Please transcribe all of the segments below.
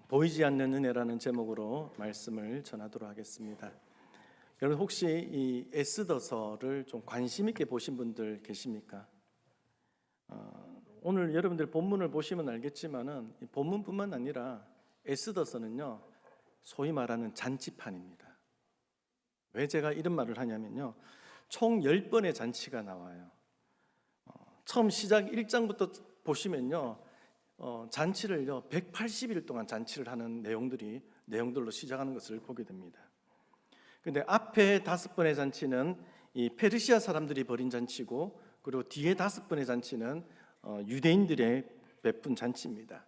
보이지 않는 은혜라는 제목으로 말씀을 전하도록 하겠습니다. 여러분 혹시 이 에스더서를 좀 관심 있게 보신 분들 계십니까? 오늘 여러분들 본문을 보시면 알겠지만은 이 본문뿐만 아니라 에스더서는요 소위 말하는 잔치판입니다. 왜 제가 이런 말을 하냐면요, 총 10번의 잔치가 나와요. 처음 시작 1장부터 보시면요, 잔치를요 180일 동안 잔치를 하는 내용들로 시작하는 것을 보게 됩니다. 근데 앞에 5번의 잔치는 이 페르시아 사람들이 벌인 잔치고, 그리고 뒤에 5번의 잔치는 유대인들의 베푼 잔치입니다.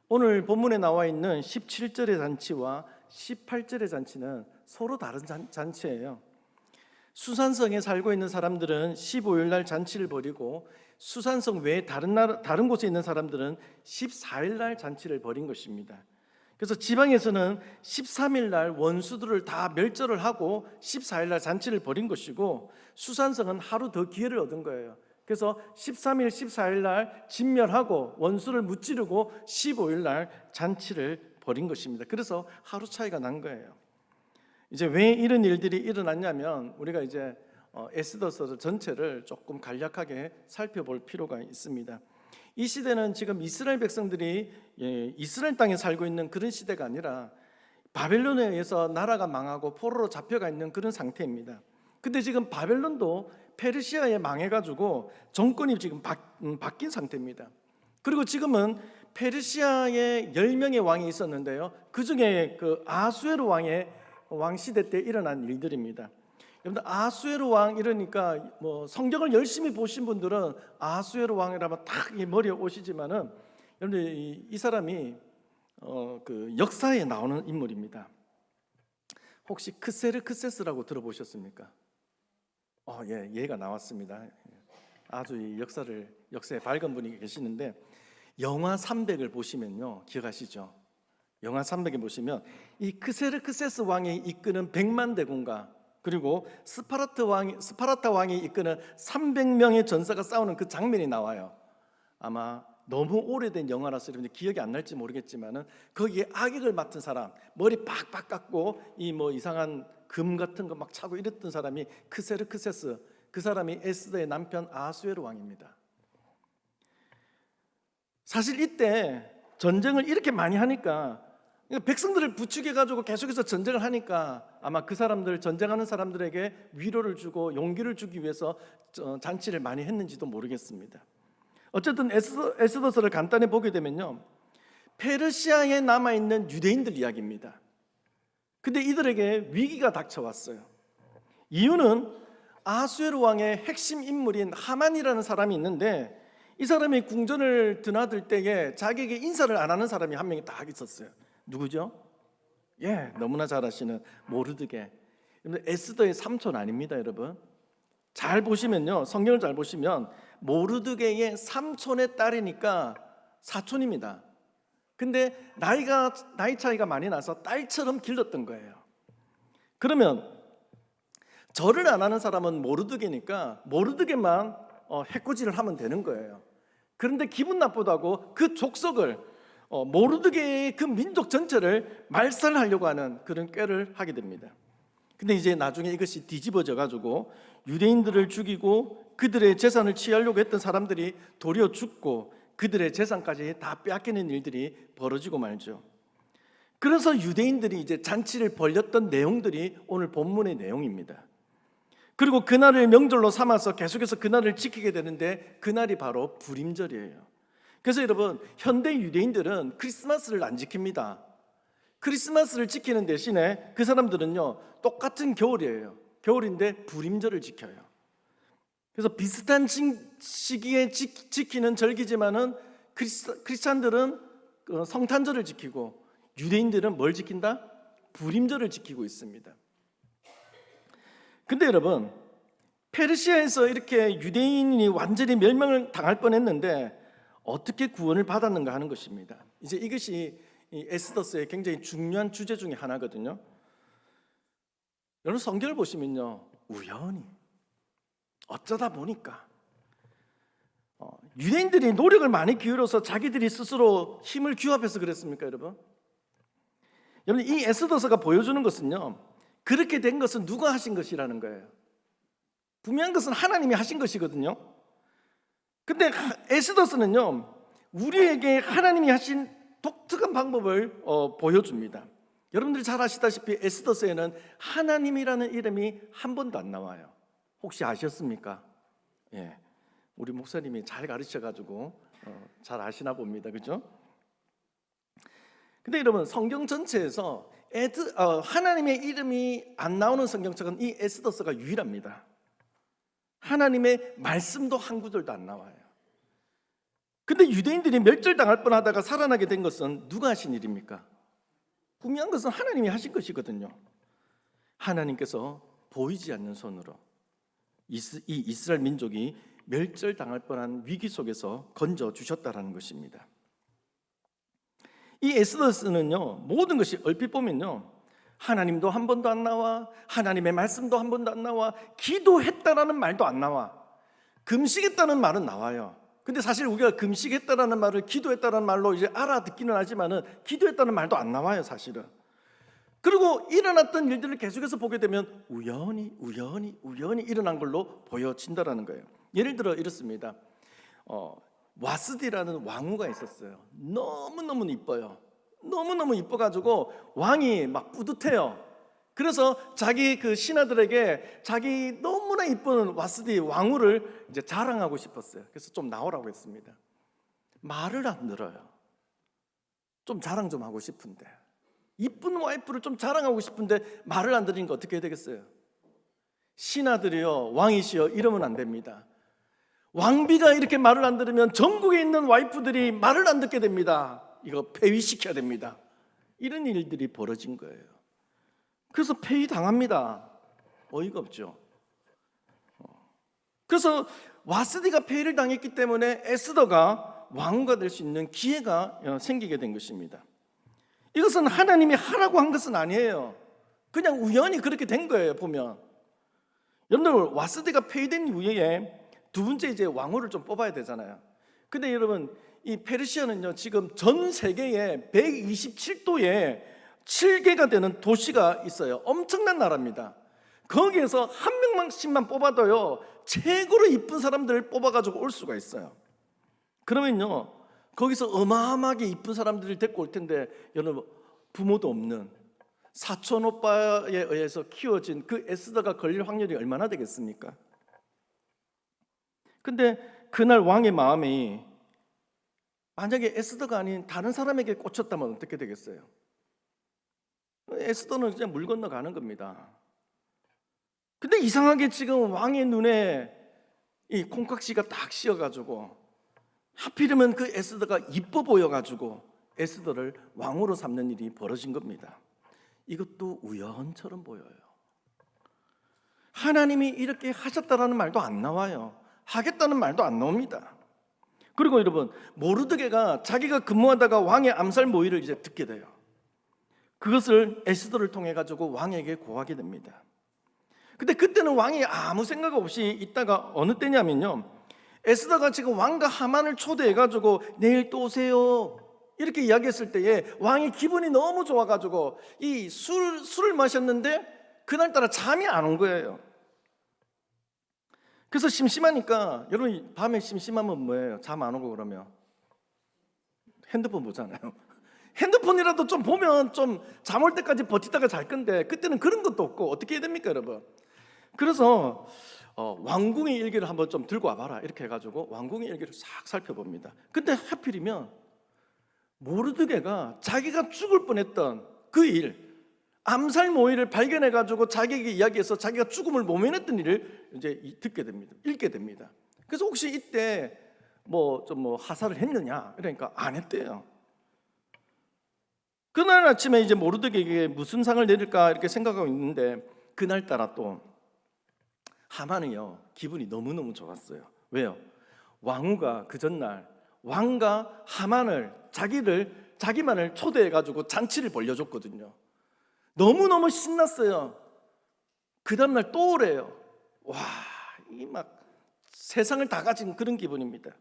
오늘 본문에 나와 있는 17절의 잔치와 18절의 잔치는 서로 다른 잔치예요. 수산성에 살고 있는 사람들은 15일 날 잔치를 벌이고, 수산성 외에 다른 곳에 있는 사람들은 14일 날 잔치를 벌인 것입니다. 그래서 지방에서는 13일 날 원수들을 다 멸절을 하고 14일 날 잔치를 벌인 것이고, 수산성은 하루 더 기회를 얻은 거예요. 그래서 13일, 14일 날 진멸하고 원수를 무찌르고 15일 날 잔치를 벌인 것입니다. 그래서 하루 차이가 난 거예요. 이제 왜 이런 일들이 일어났냐면, 우리가 이제 에스더서 전체를 조금 간략하게 살펴볼 필요가 있습니다. 이 시대는 지금 이스라엘 백성들이 이스라엘 땅에 살고 있는 그런 시대가 아니라 바벨론에 의해서 나라가 망하고 포로로 잡혀가 있는 그런 상태입니다. 근데 지금 바벨론도 페르시아에 망해가지고 정권이 지금 바뀐 상태입니다. 그리고 지금은 페르시아에 10명의 왕이 있었는데요, 그 중에 그 아수에로 왕 시대 때 일어난 일들입니다. 여러분들 아수에로 왕 이러니까 뭐 성경을 열심히 보신 분들은 아수에로 왕이라면 딱 머리에 오시지만은, 여러분들 이 사람이 그 역사에 나오는 인물입니다. 혹시 크세르크세스라고 들어보셨습니까? 예, 얘가 나왔습니다. 아주 이 역사에 밝은 분이 계시는데, 영화 300을 보시면요 기억하시죠? 영화 300에 보시면 이 크세르크세스 왕이 이끄는 100만 대군과, 그리고 스파르타 왕이 이끄는 300명의 전사가 싸우는 그 장면이 나와요. 아마 너무 오래된 영화라서 여러분들 기억이 안 날지 모르겠지만은, 거기에 악역을 맡은 사람, 머리 팍팍 깎고 이 뭐 이상한 금 같은 거 막 차고 이랬던 사람이 크세르크세스, 그 사람이 에스더의 남편 아수에로 왕입니다. 사실 이때 전쟁을 이렇게 많이 하니까, 백성들을 부추겨가지고 계속해서 전쟁을 하니까 아마 그 사람들, 전쟁하는 사람들에게 위로를 주고 용기를 주기 위해서 잔치를 많이 했는지도 모르겠습니다. 어쨌든 에스더서를 간단히 보게 되면요, 페르시아에 남아있는 유대인들 이야기입니다. 근데 이들에게 위기가 닥쳐왔어요. 이유는 아수에로 왕의 핵심 인물인 하만이라는 사람이 있는데, 이 사람이 궁전을 드나들 때에 자기에게 인사를 안 하는 사람이 한 명이 딱 있었어요. 누구죠? 예, 너무나 잘 아시는 모르드게. 에스더의 삼촌 아닙니다, 여러분. 잘 보시면요, 성경을 잘 보시면 모르드게의 삼촌의 딸이니까 사촌입니다. 근데 나이 차이가 많이 나서 딸처럼 길렀던 거예요. 그러면 절을 안 하는 사람은 모르드게니까 모르드게만 해코지를 하면 되는 거예요. 그런데 기분 나쁘다고 그 족속을, 모르드게의 그 민족 전체를 말살하려고 하는 그런 꾀를 하게 됩니다. 근데 이제 나중에 이것이 뒤집어져 가지고 유대인들을 죽이고 그들의 재산을 취하려고 했던 사람들이 도리어 죽고 그들의 재산까지 다 빼앗기는 일들이 벌어지고 말죠. 그래서 유대인들이 이제 잔치를 벌였던 내용들이 오늘 본문의 내용입니다. 그리고 그날을 명절로 삼아서 계속해서 그날을 지키게 되는데, 그날이 바로 부림절이에요. 그래서 여러분, 현대 유대인들은 크리스마스를 안 지킵니다. 크리스마스를 지키는 대신에 그 사람들은요 똑같은 겨울이에요. 겨울인데 부림절을 지켜요. 그래서 비슷한 시기에 지키는 절기지만은 크리스찬들은 성탄절을 지키고, 유대인들은 뭘 지킨다? 부림절을 지키고 있습니다. 근데 여러분, 페르시아에서 이렇게 유대인이 완전히 멸망을 당할 뻔했는데 어떻게 구원을 받았는가 하는 것입니다. 이제 이것이 이 에스더서의 굉장히 중요한 주제 중에 하나거든요. 여러분 성경을 보시면요, 우연히 어쩌다 보니까 유대인들이 노력을 많이 기울여서 자기들이 스스로 힘을 규합해서 그랬습니까, 여러분? 여러분, 이 에스더서가 보여주는 것은요, 그렇게 된 것은 누가 하신 것이라는 거예요. 분명한 것은 하나님이 하신 것이거든요. 근데 에스더서는요, 우리에게 하나님이 하신 독특한 방법을 보여줍니다. 여러분들이 잘 아시다시피 에스더서에는 하나님이라는 이름이 한 번도 안 나와요. 혹시 아셨습니까? 예, 우리 목사님이 잘 가르쳐가지고 잘 아시나 봅니다. 그죠? 근데 여러분, 성경 전체에서 하나님의 이름이 안 나오는 성경책은 이 에스더서가 유일합니다. 하나님의 말씀도 한 구절도 안 나와요. 근데 유대인들이 멸절당할 뻔하다가 살아나게 된 것은 누가 하신 일입니까? 분명한 것은 하나님이 하신 것이거든요. 하나님께서 보이지 않는 손으로 이 이스라엘 민족이 멸절당할 뻔한 위기 속에서 건져주셨다라는 것입니다. 이 에스더서는요, 모든 것이 얼핏 보면요, 하나님도 한 번도 안 나와, 하나님의 말씀도 한 번도 안 나와, 기도했다라는 말도 안 나와. 금식했다는 말은 나와요. 근데 사실 우리가 금식했다라는 말을 기도했다라는 말로 이제 알아듣기는 하지만은 기도했다는 말도 안 나와요, 사실은. 그리고 일어났던 일들을 계속해서 보게 되면 우연히 일어난 걸로 보여진다라는 거예요. 예를 들어 이렇습니다. 와스디라는 왕후가 있었어요. 너무너무 이뻐요. 너무너무 이뻐가지고 왕이 막 뿌듯해요. 그래서 자기 그 신하들에게 자기 너무나 이쁜 와스디 왕후를 이제 자랑하고 싶었어요. 그래서 좀 나오라고 했습니다. 말을 안 들어요. 좀 자랑 좀 하고 싶은데, 이쁜 와이프를 좀 자랑하고 싶은데 말을 안 들으니까 어떻게 해야 되겠어요? 신하들이요, 왕이시여 이러면 안 됩니다. 왕비가 이렇게 말을 안 들으면 전국에 있는 와이프들이 말을 안 듣게 됩니다. 이거 폐위시켜야 됩니다. 이런 일들이 벌어진 거예요. 그래서 폐위당합니다. 어이가 없죠. 그래서 와스디가 폐위를 당했기 때문에 에스더가 왕후가 될 수 있는 기회가 생기게 된 것입니다. 이것은 하나님이 하라고 한 것은 아니에요. 그냥 우연히 그렇게 된 거예요. 보면 여러분들, 와스디가 폐위된 이후에 두 번째 이제 왕후를 좀 뽑아야 되잖아요. 근데 여러분, 이 페르시아는요, 지금 전 세계에 127도에 7개가 되는 도시가 있어요. 엄청난 나라입니다. 거기에서 한 명씩만 뽑아도요, 최고로 이쁜 사람들을 뽑아가지고 올 수가 있어요. 그러면요, 거기서 어마어마하게 이쁜 사람들을 데리고 올 텐데, 여러분, 부모도 없는 사촌 오빠에 의해서 키워진 그 에스더가 걸릴 확률이 얼마나 되겠습니까? 근데 그날 왕의 마음이 만약에 에스더가 아닌 다른 사람에게 꽂혔다면 어떻게 되겠어요? 에스더는 그냥 물 건너가는 겁니다. 근데 이상하게 지금 왕의 눈에 이 콩깍지가 딱 씌어가지고, 하필이면 그 에스더가 이뻐 보여가지고 에스더를 왕으로 삼는 일이 벌어진 겁니다. 이것도 우연처럼 보여요. 하나님이 이렇게 하셨다라는 말도 안 나와요. 하겠다는 말도 안 나옵니다. 그리고 여러분, 모르드게가 자기가 근무하다가 왕의 암살 모의를 이제 듣게 돼요. 그것을 에스더를 통해 가지고 왕에게 고하게 됩니다. 근데 그때는 왕이 아무 생각 없이 있다가 어느 때냐면요, 에스더가 지금 왕과 하만을 초대해 가지고 내일 또 오세요 이렇게 이야기했을 때에 왕이 기분이 너무 좋아 가지고 이 술을 마셨는데 그날따라 잠이 안 온 거예요. 그래서 심심하니까, 여러분 밤에 심심하면 뭐예요? 잠 안 오고 그러면 핸드폰 보잖아요. 핸드폰이라도 좀 보면 좀 잠 올 때까지 버티다가 잘 건데, 그때는 그런 것도 없고 어떻게 해야 됩니까, 여러분? 그래서 왕궁의 일기를 한번 좀 들고 와봐라 이렇게 해가지고 왕궁의 일기를 싹 살펴봅니다. 근데 하필이면 모르드게가 자기가 죽을 뻔했던 그 일, 암살 모의를 발견해가지고 자기에게 이야기해서 자기가 죽음을 모면했던 일을 이제 듣게 됩니다. 읽게 됩니다. 그래서 혹시 이때 뭐 하사를 했느냐? 그러니까 안 했대요. 그날 아침에 이제 모르드게에게 무슨 상을 내릴까 이렇게 생각하고 있는데, 그날따라 또 하만은요, 기분이 너무너무 좋았어요. 왜요? 왕후가 그 전날 왕과 하만을 자기만을 초대해가지고 잔치를 벌려줬거든요. 너무너무 신났어요. 그 다음날 또 오래요. 와, 이 막 세상을 다 가진 그런 기분입니다.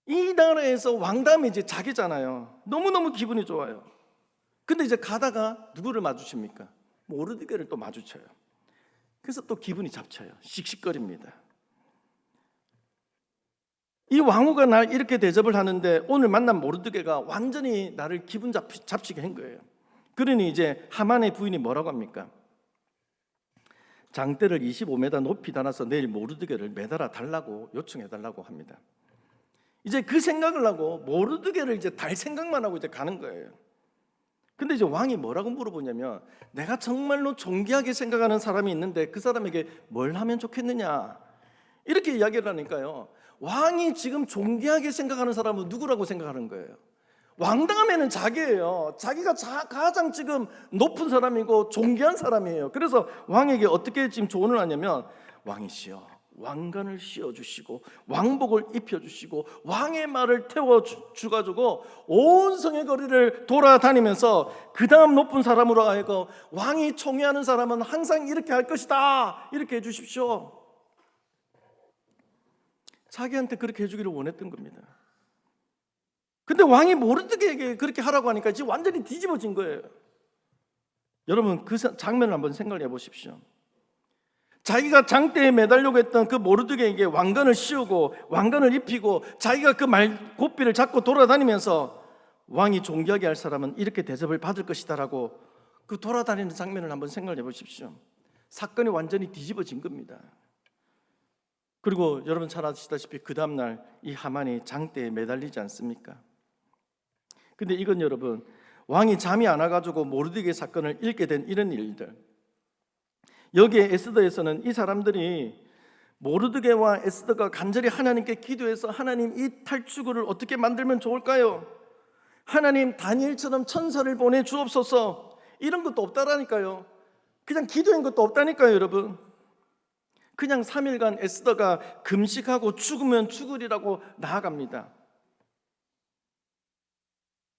이 나라에서 왕담이 이제 자기잖아요. 너무너무 기분이 좋아요. 근데 이제 가다가 누구를 마주칩니까? 모르드게를 또 마주쳐요. 그래서 또 기분이 잡쳐요. 씩씩거립니다. 이 왕후가 날 이렇게 대접을 하는데 오늘 만난 모르드게가 완전히 나를 기분 잡치게 한 거예요. 그러니 이제 하만의 부인이 뭐라고 합니까? 장대를 25m 높이 달아서 내일 모르드게를 매달아 달라고 요청해 달라고 합니다. 이제 그 생각을 하고 모르드게를 이제 달 생각만 하고 이제 가는 거예요. 근데 이제 왕이 뭐라고 물어보냐면, 내가 정말로 존귀하게 생각하는 사람이 있는데 그 사람에게 뭘 하면 좋겠느냐, 이렇게 이야기를 하니까요, 왕이 지금 존귀하게 생각하는 사람은 누구라고 생각하는 거예요? 왕 다음에는 자기예요. 자기가 가장 지금 높은 사람이고 존귀한 사람이에요. 그래서 왕에게 어떻게 지금 조언을 하냐면, 왕이시여, 왕관을 씌워주시고 왕복을 입혀주시고 왕의 말을 태워주가지고 온 성의 거리를 돌아다니면서 그 다음 높은 사람으로 하여금 왕이 총애하는 사람은 항상 이렇게 할 것이다, 이렇게 해주십시오. 자기한테 그렇게 해주기를 원했던 겁니다. 근데 왕이 모르드게에게 그렇게 하라고 하니까 지금 완전히 뒤집어진 거예요. 여러분, 그 장면을 한번 생각해 보십시오. 자기가 장대에 매달려고 했던 그 모르드게에게 왕관을 씌우고 왕관을 입히고 자기가 그 말고삐를 잡고 돌아다니면서 왕이 존귀하게 할 사람은 이렇게 대접을 받을 것이다라고 그 돌아다니는 장면을 한번 생각해 보십시오. 사건이 완전히 뒤집어진 겁니다. 그리고 여러분 잘 아시다시피 그 다음날 이 하만이 장대에 매달리지 않습니까? 근데 이건 여러분, 왕이 잠이 안 와가지고 모르드게 사건을 읽게 된 이런 일들, 여기에 에스더에서는 이 사람들이 모르드게와 에스더가 간절히 하나님께 기도해서 하나님, 이 탈출구를 어떻게 만들면 좋을까요? 하나님, 다니엘처럼 천사를 보내 주옵소서, 이런 것도 없다라니까요. 그냥 기도한 것도 없다니까요. 여러분, 그냥 3일간 에스더가 금식하고 죽으면 죽으리라고 나아갑니다.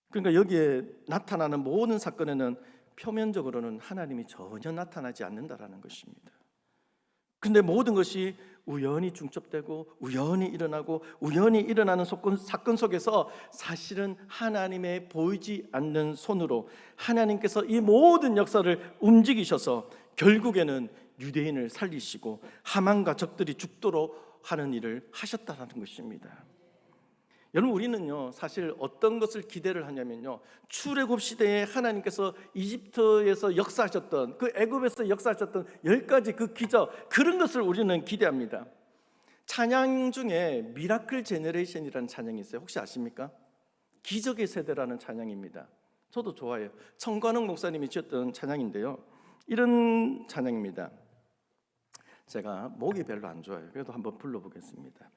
그러니까 여기에 나타나는 모든 사건에는 표면적으로는 하나님이 전혀 나타나지 않는다라는 것입니다. 근데 모든 것이 우연히 중첩되고 우연히 일어나고 우연히 일어나는 사건 속에서 사실은 하나님의 보이지 않는 손으로 하나님께서 이 모든 역사를 움직이셔서 결국에는 유대인을 살리시고 하만과 적들이 죽도록 하는 일을 하셨다는 것입니다. 여러분, 우리는요 사실 어떤 것을 기대를 하냐면요, 출애굽 시대에 하나님께서 이집트에서 역사하셨던, 그 애굽에서 역사하셨던 10가지 그 기적, 그런 것을 우리는 기대합니다. 찬양 중에 미라클 제너레이션이라는 찬양이 있어요. 혹시 아십니까? 기적의 세대라는 찬양입니다. 저도 좋아해요. 청관홍 목사님이 지었던 찬양인데요, 이런 찬양입니다. 제가 목이 별로 안 좋아요. 그래도 한번 불러보겠습니다.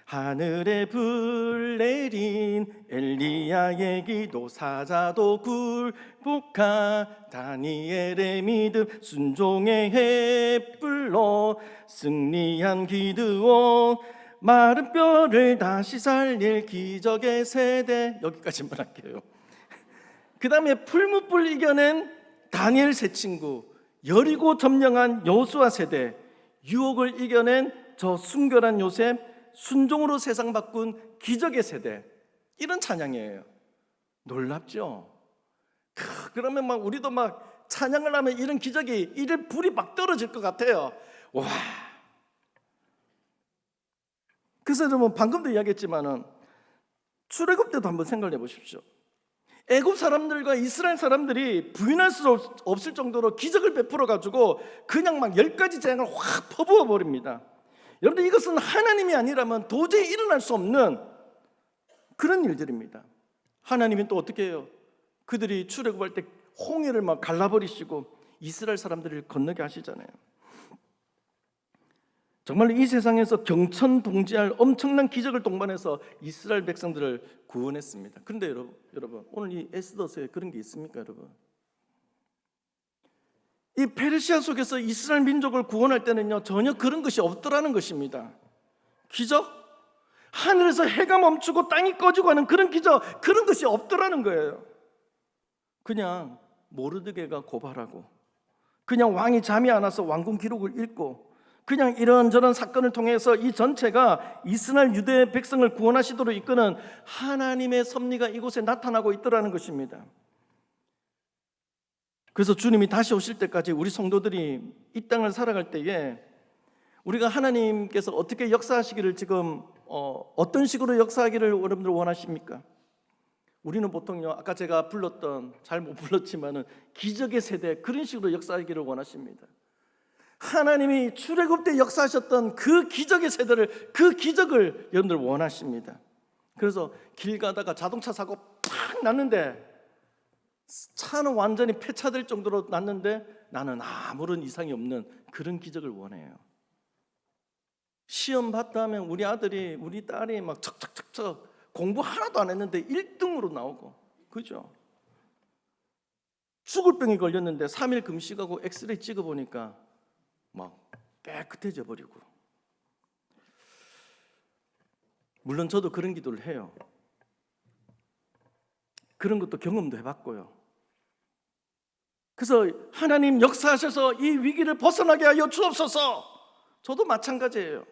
하늘에 불 내린 엘리야의 기도, 사자도 굴복하 다니엘의 믿음, 순종의 횃불로 승리한 기드온, 마른 뼈를 다시 살릴 기적의 세대. 여기까지만 할게요. 그 다음에 풀무불 이겨낸 다니엘 세 친구, 여리고 점령한 여호수아 세대, 유혹을 이겨낸 저 순결한 요셉, 순종으로 세상 바꾼 기적의 세대, 이런 찬양이에요. 놀랍죠? 그러면 막 우리도 막 찬양을 하면 이런 기적이, 이런 불이 막 떨어질 것 같아요. 와! 그래서 여러분, 방금도 이야기했지만은 출애굽 때도 한번 생각해 보십시오. 애굽 사람들과 이스라엘 사람들이 부인할 수 없을 정도로 기적을 베풀어 가지고 그냥 막 10가지 재앙을 확 퍼부어 버립니다. 여러분들, 이것은 하나님이 아니라면 도저히 일어날 수 없는 그런 일들입니다. 하나님은 또 어떻게 해요? 그들이 출애굽할 때 홍해를 막 갈라버리시고 이스라엘 사람들을 건너게 하시잖아요. 정말 이 세상에서 경천동지할 엄청난 기적을 동반해서 이스라엘 백성들을 구원했습니다. 그런데 여러분, 오늘 이 에스더서에 그런 게 있습니까? 여러분, 이 페르시아 속에서 이스라엘 민족을 구원할 때는요 전혀 그런 것이 없더라는 것입니다. 기적? 하늘에서 해가 멈추고 땅이 꺼지고 하는 그런 기적, 그런 것이 없더라는 거예요. 그냥 모르드게가 고발하고, 그냥 왕이 잠이 안 와서 왕궁 기록을 읽고, 그냥 이런저런 사건을 통해서 이 전체가 이스라엘 유대 백성을 구원하시도록 이끄는 하나님의 섭리가 이곳에 나타나고 있더라는 것입니다. 그래서 주님이 다시 오실 때까지 우리 성도들이 이 땅을 살아갈 때에 우리가 하나님께서 어떻게 역사하시기를 지금 어떤 식으로 역사하기를 여러분들 원하십니까? 우리는 보통요, 아까 제가 불렀던, 잘 못 불렀지만은 기적의 세대, 그런 식으로 역사하기를 원하십니다. 하나님이 출애굽 때 역사하셨던 그 기적의 세대를, 그 기적을 여러분들 원하십니다. 그래서 길 가다가 자동차 사고 팍 났는데, 차는 완전히 폐차될 정도로 났는데 나는 아무런 이상이 없는 그런 기적을 원해요. 시험 봤다 하면 우리 아들이, 우리 딸이 막 척척척척 공부 하나도 안 했는데 1등으로 나오고, 그죠? 죽을 병이 걸렸는데 3일 금식하고 엑스레이 찍어보니까 막 깨끗해져 버리고. 물론 저도 그런 기도를 해요. 그런 것도 경험도 해봤고요. 그래서 하나님 역사하셔서 이 위기를 벗어나게 하여 주옵소서. 저도 마찬가지예요.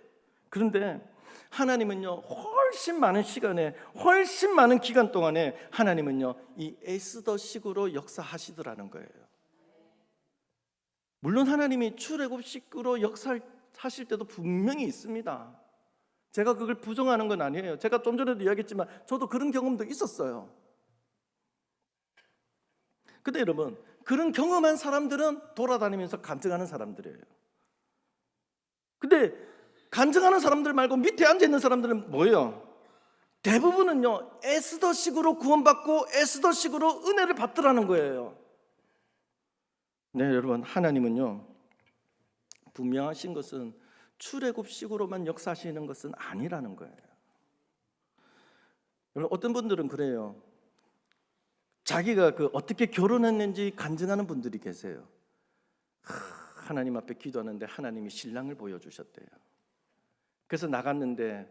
그런데 하나님은요, 훨씬 많은 시간에, 훨씬 많은 기간 동안에 하나님은요, 이 에스더식으로 역사하시더라는 거예요. 물론 하나님이 출애굽식으로 역사하실 때도 분명히 있습니다. 제가 그걸 부정하는 건 아니에요. 제가 좀 전에도 이야기했지만 저도 그런 경험도 있었어요. 근데 여러분, 그런 경험한 사람들은 돌아다니면서 간증하는 사람들이에요. 근데 간증하는 사람들 말고 밑에 앉아있는 사람들은 뭐예요? 대부분은요, 에스더식으로 구원받고 에스더식으로 은혜를 받더라는 거예요. 네, 여러분, 하나님은요, 분명하신 것은 출애굽식으로만 역사하시는 것은 아니라는 거예요. 여러분, 어떤 분들은 그래요. 자기가 어떻게 결혼했는지 간증하는 분들이 계세요. 하나님 앞에 기도하는데 하나님이 신랑을 보여주셨대요. 그래서 나갔는데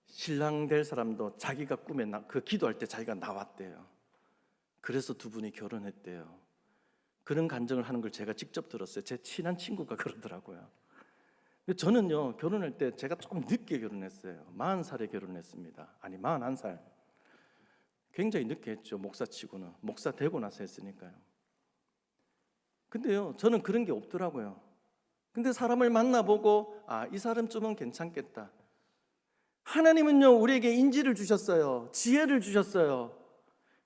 신랑 될 사람도 자기가 꿈에 기도할 때 자기가 나왔대요. 그래서 두 분이 결혼했대요. 그런 간증을 하는 걸 제가 직접 들었어요. 제 친한 친구가 그러더라고요. 저는요, 결혼할 때 제가 조금 늦게 결혼했어요. 40살에 결혼했습니다. 아니, 41살. 굉장히 늦게 했죠. 목사치고는. 목사 되고 나서 했으니까요. 근데요, 저는 그런 게 없더라고요. 근데 사람을 만나보고 이 사람쯤은 괜찮겠다. 하나님은요, 우리에게 인지를 주셨어요. 지혜를 주셨어요.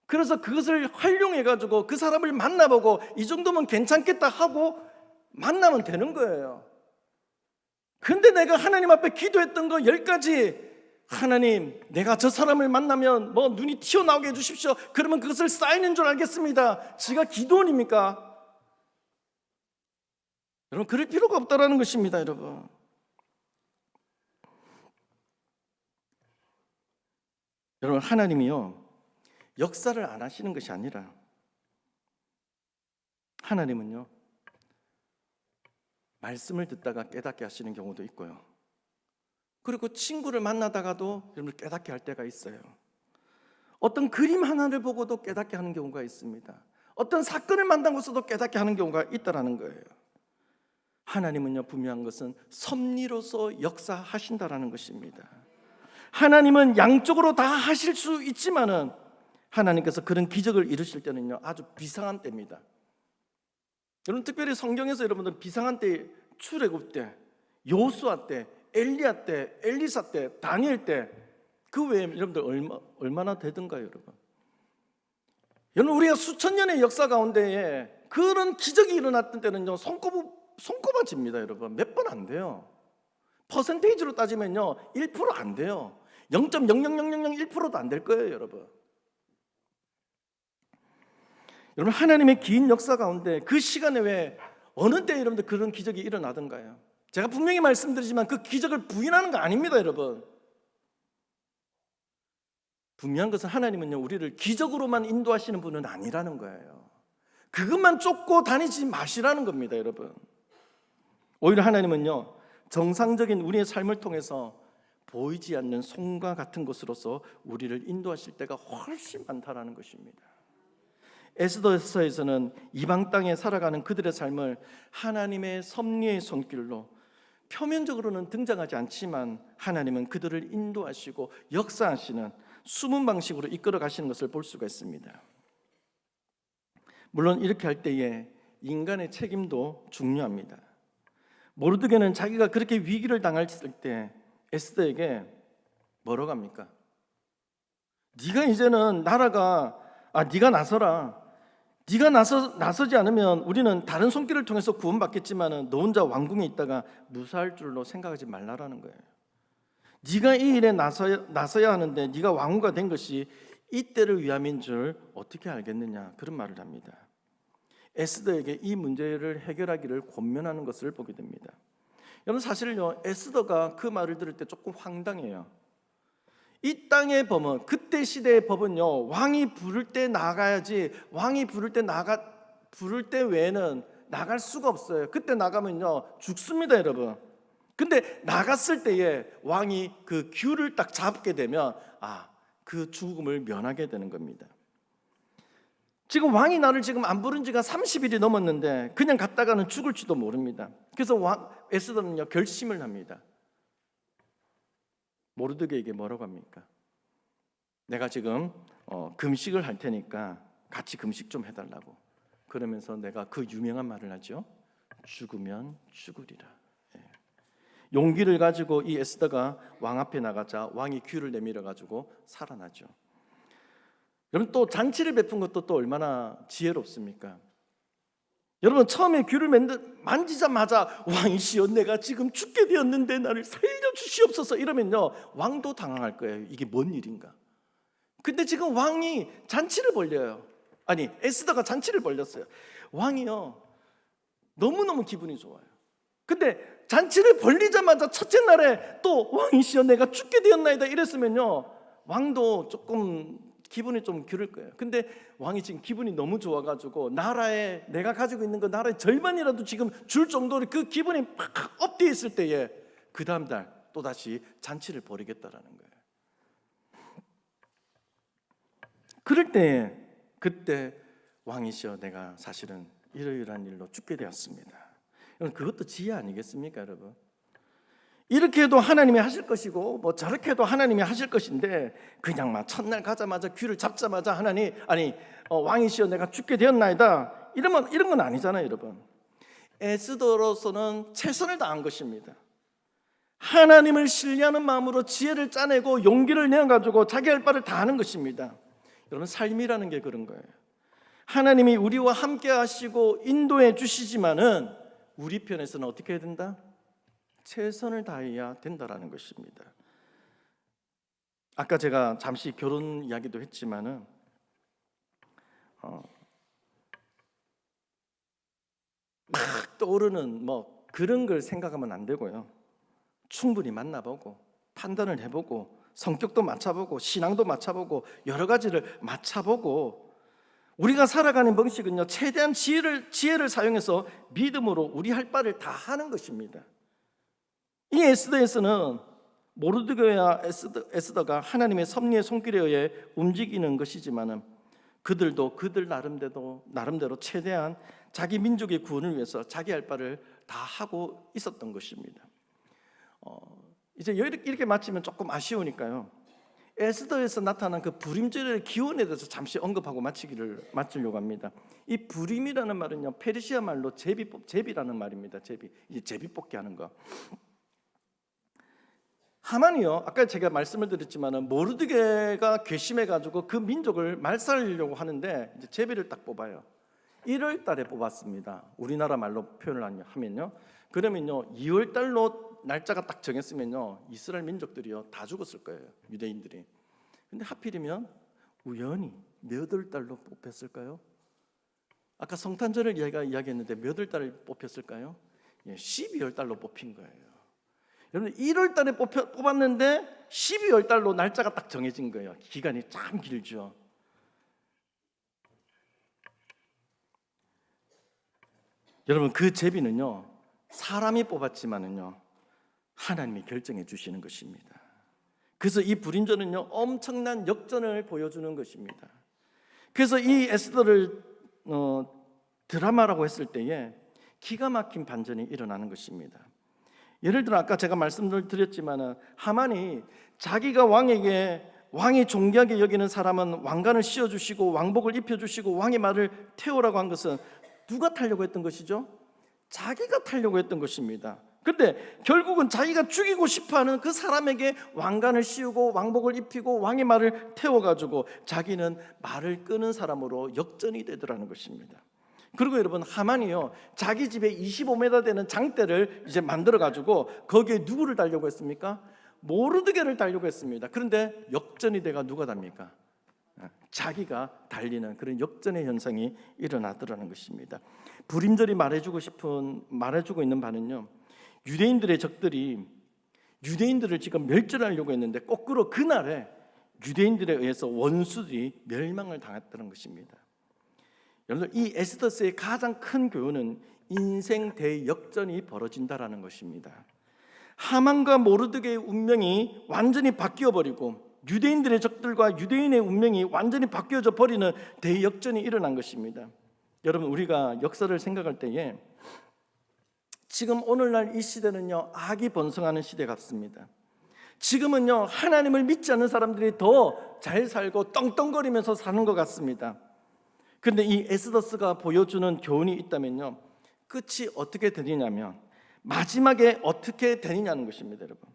그래서 그것을 활용해가지고 그 사람을 만나보고 이 정도면 괜찮겠다 하고 만나면 되는 거예요. 근데 내가 하나님 앞에 기도했던 거 10가지, 하나님, 내가 저 사람을 만나면 눈이 튀어나오게 해주십시오. 그러면 그것을 쌓이는 줄 알겠습니다. 지가 기도원입니까? 여러분, 그럴 필요가 없다라는 것입니다, 여러분. 여러분, 하나님이요, 역사를 안 하시는 것이 아니라 하나님은요, 말씀을 듣다가 깨닫게 하시는 경우도 있고요. 그리고 친구를 만나다가도 여러분 깨닫게 할 때가 있어요. 어떤 그림 하나를 보고도 깨닫게 하는 경우가 있습니다. 어떤 사건을 만나고서도 깨닫게 하는 경우가 있다라는 거예요. 하나님은요, 분명한 것은 섭리로서 역사하신다라는 것입니다. 하나님은 양쪽으로 다 하실 수 있지만은 하나님께서 그런 기적을 이루실 때는요, 아주 비상한 때입니다. 여러분, 특별히 성경에서 여러분들 비상한 때, 출애굽 때, 요수아 때, 엘리야 때, 엘리사 때, 다니엘 때, 그 외에 여러분들 얼마나 되던가요, 여러분? 여러분, 우리가 수천 년의 역사 가운데에 그런 기적이 일어났던 때는요, 손꼽아집니다, 여러분. 몇 번 안 돼요. 퍼센테이지로 따지면요, 1% 안 돼요. 0.00001%도 안 될 거예요, 여러분. 여러분, 하나님의 긴 역사 가운데 그 시간에 왜 어느 때 여러분들 그런 기적이 일어나던가요? 제가 분명히 말씀드리지만 그 기적을 부인하는 거 아닙니다, 여러분. 분명한 것은 하나님은요, 우리를 기적으로만 인도하시는 분은 아니라는 거예요. 그것만 쫓고 다니지 마시라는 겁니다, 여러분. 오히려 하나님은요, 정상적인 우리의 삶을 통해서 보이지 않는 손과 같은 것으로서 우리를 인도하실 때가 훨씬 많다라는 것입니다. 에스더서에서는 이방 땅에 살아가는 그들의 삶을 하나님의 섭리의 손길로, 표면적으로는 등장하지 않지만 하나님은 그들을 인도하시고 역사하시는 숨은 방식으로 이끌어 가시는 것을 볼 수가 있습니다. 물론 이렇게 할 때에 인간의 책임도 중요합니다. 모르드게는 자기가 그렇게 위기를 당했을 때 에스더에게 뭐라고 합니까? 네가 이제는 나라가 네가 나서라. 네가 나서지 않으면 우리는 다른 손길을 통해서 구원받겠지만은 너 혼자 왕궁에 있다가 무사할 줄로 생각하지 말라라는 거예요. 네가 이 일에 나서야 하는데 네가 왕후가 된 것이 이때를 위함인 줄 어떻게 알겠느냐, 그런 말을 합니다. 에스더에게 이 문제를 해결하기를 권면하는 것을 보게 됩니다. 여러분, 사실은요, 에스더가 그 말을 들을 때 조금 황당해요. 이 땅의 법은, 그때 시대의 법은요, 왕이 부를 때 나가야지, 왕이 부를 때 외에는 나갈 수가 없어요. 그때 나가면요 죽습니다, 여러분. 근데 나갔을 때에 왕이 그 규를 딱 잡게 되면 그 죽음을 면하게 되는 겁니다. 지금 왕이 나를 지금 안 부른 지가 30일이 넘었는데 그냥 갔다가는 죽을지도 모릅니다. 그래서 에스더는요 결심을 합니다. 모르드게에게 뭐라고 합니까? 내가 지금 금식을 할 테니까 같이 금식 좀 해달라고. 그러면서 내가 그 유명한 말을 하죠. 죽으면 죽으리라. 용기를 가지고 이 에스더가 왕 앞에 나가자 왕이 귀를 내밀어 가지고 살아나죠. 여러분, 또 잔치를 베푼 것도 또 얼마나 지혜롭습니까? 여러분, 처음에 귀를 만지자마자 왕이시여 내가 지금 죽게 되었는데 나를 살려주시옵소서 이러면요 왕도 당황할 거예요. 이게 뭔 일인가? 근데 지금 왕이 잔치를 벌려요. 에스더가 잔치를 벌렸어요. 왕이요 너무너무 기분이 좋아요. 근데 잔치를 벌리자마자 첫째 날에 또 왕이시여 내가 죽게 되었나이다 이랬으면요 왕도 조금 기분이 좀 그럴 거예요. 근데 왕이 지금 기분이 너무 좋아가지고 나라에 내가 가지고 있는 거 나라의 절반이라도 지금 줄 정도로 그 기분이 팍 업되어 있을 때에 그 다음 날 또다시 잔치를 벌이겠다라는 거예요. 그럴 때에 그때 왕이시여 내가 사실은 이러이러한 일로 죽게 되었습니다. 그것도 지혜 아니겠습니까, 여러분? 이렇게 해도 하나님이 하실 것이고 뭐 저렇게 해도 하나님이 하실 것인데 그냥 막 첫날 가자마자 귀를 잡자마자 왕이시여 내가 죽게 되었나이다 이런 건 아니잖아요, 여러분. 에스더로서는 최선을 다한 것입니다. 하나님을 신뢰하는 마음으로 지혜를 짜내고 용기를 내어가지고 자기 할 바를 다 하는 것입니다. 여러분, 삶이라는 게 그런 거예요. 하나님이 우리와 함께 하시고 인도해 주시지만은 우리 편에서는 어떻게 해야 된다? 최선을 다해야 된다라는 것입니다. 아까 제가 잠시 결혼 이야기도 했지만은 막 떠오르는 뭐 그런 걸 생각하면 안 되고요. 충분히 만나보고 판단을 해보고 성격도 맞춰보고 신앙도 맞춰보고 여러 가지를 맞춰보고 우리가 살아가는 방식은요 최대한 지혜를 사용해서 믿음으로 우리 할 바를 다 하는 것입니다. 이 에스더에서는 모르드게와 에스더가 하나님의 섭리의 손길에 의해 움직이는 것이지만은 그들도 그들 나름대로 최대한 자기 민족의 구원을 위해서 자기 할 바를 다 하고 있었던 것입니다. 이제 이렇게 마치면 조금 아쉬우니까요. 에스더에서 나타난 그 부림절의 기원에 대해서 잠시 언급하고 마치려고 합니다. 이 부림이라는 말은요 페르시아 말로 제비라는 말입니다. 제비 뽑기 하는 거. 하만이요 아까 제가 말씀을 드렸지만은 모르드게가 괘씸해가지고 그 민족을 말살하려고 하는데 이제 제비를 딱 뽑아요. 1월 달에 뽑았습니다. 우리나라 말로 표현을 하면요. 그러면요 2월 달로 날짜가 딱 정했으면요 이스라엘 민족들이요 다 죽었을 거예요, 유대인들이. 근데 하필이면 우연히 몇 월 달로 뽑혔을까요? 아까 성탄절을 이야기했는데 몇 월 달에 뽑혔을까요? 12월 달로 뽑힌 거예요. 여러분 1월 달에 뽑았는데 12월 달로 날짜가 딱 정해진 거예요. 기간이 참 길죠. 여러분 그 제비는요 사람이 뽑았지만은요 하나님이 결정해 주시는 것입니다. 그래서 이 불임절은요 엄청난 역전을 보여주는 것입니다. 그래서 이 에스더를 드라마라고 했을 때에 기가 막힌 반전이 일어나는 것입니다. 예를 들어 아까 제가 말씀을 드렸지만은 하만이 자기가 왕에게 왕이 존귀하게 여기는 사람은 왕관을 씌워주시고 왕복을 입혀주시고 왕의 말을 태우라고 한 것은 누가 타려고 했던 것이죠? 자기가 타려고 했던 것입니다. 그런데 결국은 자기가 죽이고 싶어하는 그 사람에게 왕관을 씌우고 왕복을 입히고 왕의 말을 태워가지고 자기는 말을 끄는 사람으로 역전이 되더라는 것입니다. 그리고 여러분, 하만이요, 자기 집에 25m 되는 장대를 이제 만들어가지고 거기에 누구를 달려고 했습니까? 모르드게를 달려고 했습니다. 그런데 역전이 돼가 누가 답니까? 자기가 달리는 그런 역전의 현상이 일어나더라는 것입니다. 불임절이 말해주고 있는 바는요, 유대인들의 적들이 유대인들을 지금 멸절하려고 했는데 거꾸로 그날에 유대인들에 의해서 원수들이 멸망을 당했다는 것입니다. 여러분, 이 에스더스의 가장 큰 교훈은 인생 대역전이 벌어진다라는 것입니다. 하만과 모르드게의 운명이 완전히 바뀌어버리고 유대인들의 적들과 유대인의 운명이 완전히 바뀌어져 버리는 대역전이 일어난 것입니다. 여러분, 우리가 역사를 생각할 때에 지금 오늘날 이 시대는요, 악이 번성하는 시대 같습니다. 지금은요, 하나님을 믿지 않는 사람들이 더 잘 살고 떵떵거리면서 사는 것 같습니다. 그런데 이 에스더스가 보여주는 교훈이 있다면요, 끝이 어떻게 되느냐면 마지막에 어떻게 되느냐는 것입니다. 여러분,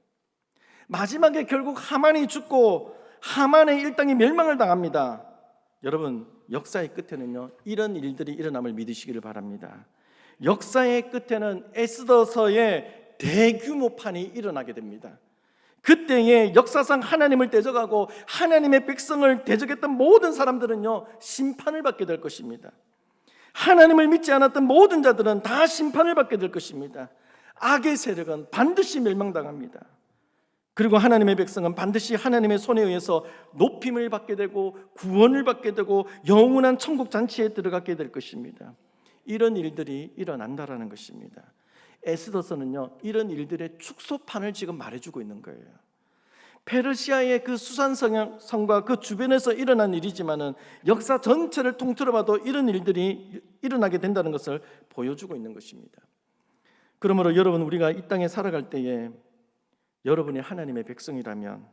마지막에 결국 하만이 죽고 하만의 일당이 멸망을 당합니다. 여러분, 역사의 끝에는요, 이런 일들이 일어남을 믿으시기를 바랍니다. 역사의 끝에는 에스더서의 대규모판이 일어나게 됩니다. 그때에 역사상 하나님을 대적하고 하나님의 백성을 대적했던 모든 사람들은요, 심판을 받게 될 것입니다. 하나님을 믿지 않았던 모든 자들은 다 심판을 받게 될 것입니다. 악의 세력은 반드시 멸망당합니다. 그리고 하나님의 백성은 반드시 하나님의 손에 의해서 높임을 받게 되고 구원을 받게 되고 영원한 천국 잔치에 들어가게 될 것입니다. 이런 일들이 일어난다라는 것입니다. 에스더서는요, 이런 일들의 축소판을 지금 말해주고 있는 거예요. 페르시아의 그 수산성과 그 주변에서 일어난 일이지만은 역사 전체를 통틀어봐도 이런 일들이 일어나게 된다는 것을 보여주고 있는 것입니다. 그러므로 여러분, 우리가 이 땅에 살아갈 때에 여러분이 하나님의 백성이라면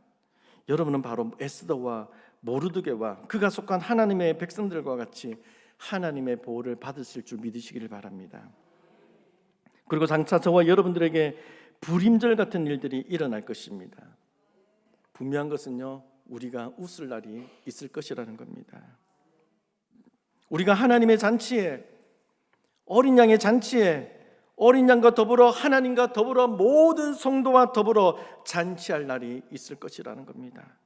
여러분은 바로 에스더와 모르드게와 그가 속한 하나님의 백성들과 같이 하나님의 보호를 받으실 줄 믿으시기를 바랍니다. 그리고 장차 저와 여러분들에게 불임절 같은 일들이 일어날 것입니다. 분명한 것은요, 우리가 웃을 날이 있을 것이라는 겁니다. 우리가 하나님의 잔치에, 어린 양의 잔치에 어린 양과 더불어 하나님과 더불어 모든 성도와 더불어 잔치할 날이 있을 것이라는 겁니다.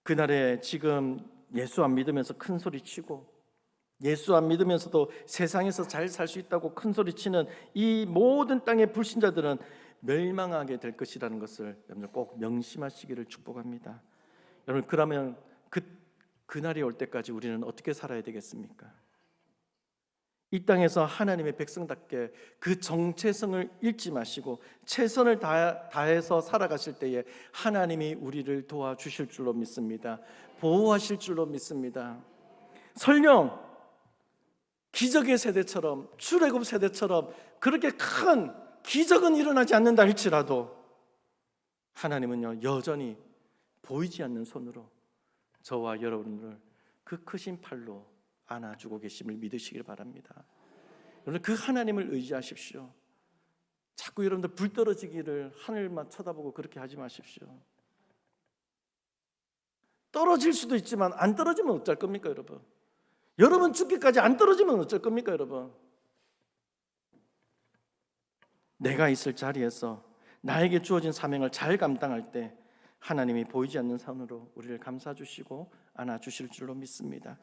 그날에 지금 예수 안 믿으면서 큰 소리 치고 예수 안 믿으면서도 세상에서 잘 살 수 있다고 큰 소리 치는 이 모든 땅의 불신자들은 멸망하게 될 것이라는 것을 여러분들 꼭 명심하시기를 축복합니다. 여러분, 그러면 그날이 올 때까지 우리는 어떻게 살아야 되겠습니까? 이 땅에서 하나님의 백성답게 그 정체성을 잃지 마시고 최선을 다해서 살아가실 때에 하나님이 우리를 도와주실 줄로 믿습니다. 보호하실 줄로 믿습니다. 설령 기적의 세대처럼 출애굽 세대처럼 그렇게 큰 기적은 일어나지 않는다 할지라도 하나님은요, 여전히 보이지 않는 손으로 저와 여러분을 그 크신 팔로 안아주고 계심을 믿으시길 바랍니다. 여러분, 그 하나님을 의지하십시오. 자꾸 여러분들 불 떨어지기를 하늘만 쳐다보고 그렇게 하지 마십시오. 떨어질 수도 있지만 안 떨어지면 어쩔 겁니까, 여러분? 여러분 죽기까지 안 떨어지면 어쩔 겁니까, 여러분? 내가 있을 자리에서 나에게 주어진 사명을 잘 감당할 때 하나님이 보이지 않는 손으로 우리를 감싸주시고 안아주실 줄로 믿습니다.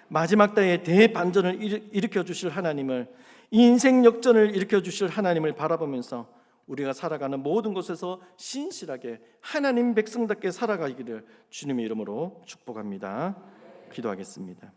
마지막 때에 대반전을 일으켜 주실 하나님을, 인생 역전을 일으켜 주실 하나님을 바라보면서 우리가 살아가는 모든 곳에서 신실하게 하나님 백성답게 살아가기를 주님의 이름으로 축복합니다. 기도하겠습니다.